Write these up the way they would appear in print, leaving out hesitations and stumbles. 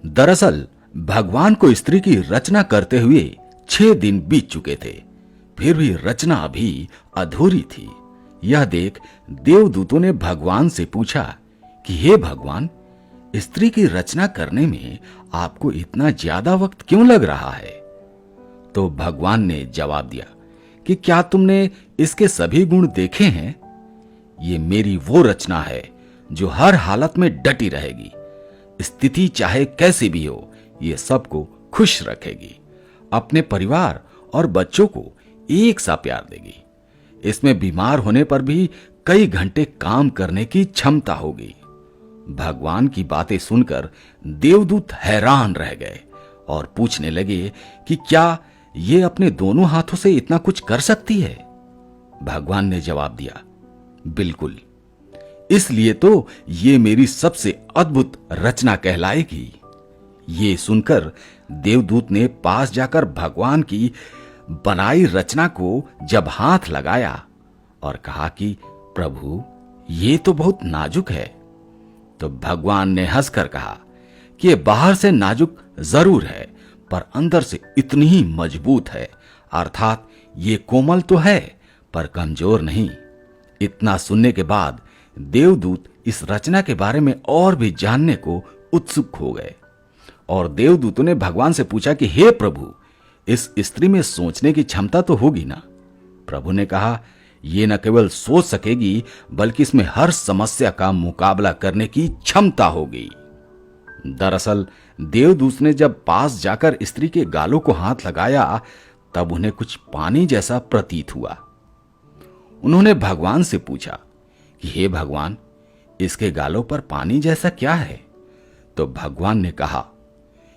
दरअसल भगवान को स्त्री की रचना करते हुए 6 दिन बीत चुके थे, फिर भी रचना अभी अधूरी थी। यह देख देवदूतों ने भगवान से पूछा कि हे भगवान, स्त्री की रचना करने में आपको इतना ज्यादा वक्त क्यों लग रहा है? तो भगवान ने जवाब दिया कि क्या तुमने इसके सभी गुण देखे हैं? ये मेरी वो रचना है जो हर हालत में डटी रहेगी। स्थिति चाहे कैसी भी हो, ये सबको खुश रखेगी, अपने परिवार और बच्चों को एक सा प्यार देगी। इसमें बीमार होने पर भी कई घंटे काम करने की क्षमता होगी। भगवान की बातें सुनकर देवदूत हैरान रह गए और पूछने लगे कि क्या ये अपने दोनों हाथों से इतना कुछ कर सकती है? भगवान ने जवाब दिया, बिल्कुल, इसलिए तो ये मेरी सबसे अद्भुत रचना कहलाएगी। ये सुनकर देवदूत ने पास जाकर भगवान की बनाई रचना को जब हाथ लगाया और कहा कि प्रभु, ये तो बहुत नाजुक है। तो भगवान ने हंसकर कहा कि ये बाहर से नाजुक जरूर है, पर अंदर से इतनी ही मजबूत है, अर्थात ये कोमल तो है पर कमजोर नहीं। इतना सुनने के बाद देवदूत इस रचना के बारे में और भी जानने को उत्सुक हो गए और देवदूतों ने भगवान से पूछा कि हे प्रभु, इस स्त्री में सोचने की क्षमता तो होगी ना? प्रभु ने कहा, ये न केवल सोच सकेगी बल्कि इसमें हर समस्या का मुकाबला करने की क्षमता होगी। दरअसल देवदूत ने जब पास जाकर स्त्री के गालों को हाथ लगाया तब उन्हें कुछ पानी जैसा प्रतीत हुआ। उन्होंने भगवान से पूछा कि हे भगवान, इसके गालों पर पानी जैसा क्या है? तो भगवान ने कहा,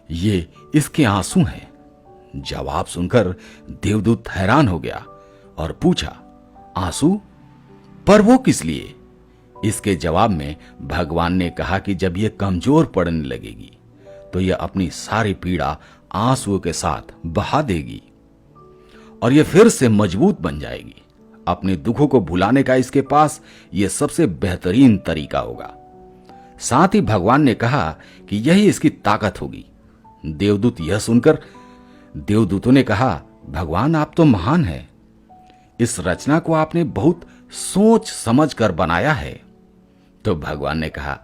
ये इसके आंसू हैं। जवाब सुनकर देवदूत हैरान हो गया और पूछा, आंसू? पर वो किस लिए? इसके जवाब में भगवान ने कहा कि जब ये कमजोर पड़ने लगेगी तो यह अपनी सारी पीड़ा आंसुओं के साथ बहा देगी और यह फिर से मजबूत बन जाएगी। अपने दुखों को भुलाने का इसके पास यह सबसे बेहतरीन तरीका होगा। साथ ही भगवान ने कहा कि यही इसकी ताकत होगी। देवदूत यह सुनकर देवदूतों ने कहा, भगवान, आप तो महान हैं। इस रचना को आपने बहुत सोच समझ कर बनाया है। तो भगवान ने कहा,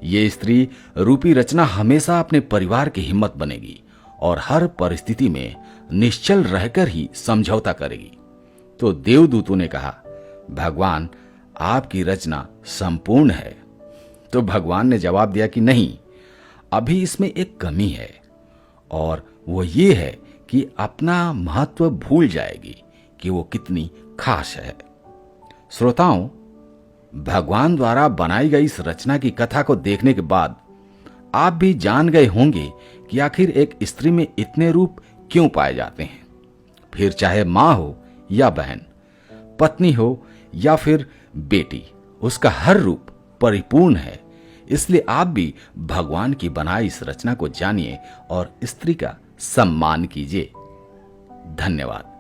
यह स्त्री रूपी रचना हमेशा अपने परिवार की हिम्मत बनेगी और हर परिस्थिति में निश्चल रहकर ही समझौता करेगी। तो देवदूतों ने कहा, भगवान, आपकी रचना संपूर्ण है। तो भगवान ने जवाब दिया कि नहीं, अभी इसमें एक कमी है और वो ये है कि अपना महत्व भूल जाएगी कि वो कितनी खास है। श्रोताओं, भगवान द्वारा बनाई गई इस रचना की कथा को देखने के बाद आप भी जान गए होंगे कि आखिर एक स्त्री में इतने रूप क्यों पाए जाते हैं। फिर चाहे मां हो या बहन, पत्नी हो या फिर बेटी, उसका हर रूप परिपूर्ण है। इसलिए आप भी भगवान की बनाई इस रचना को जानिए और स्त्री का सम्मान कीजिए। धन्यवाद।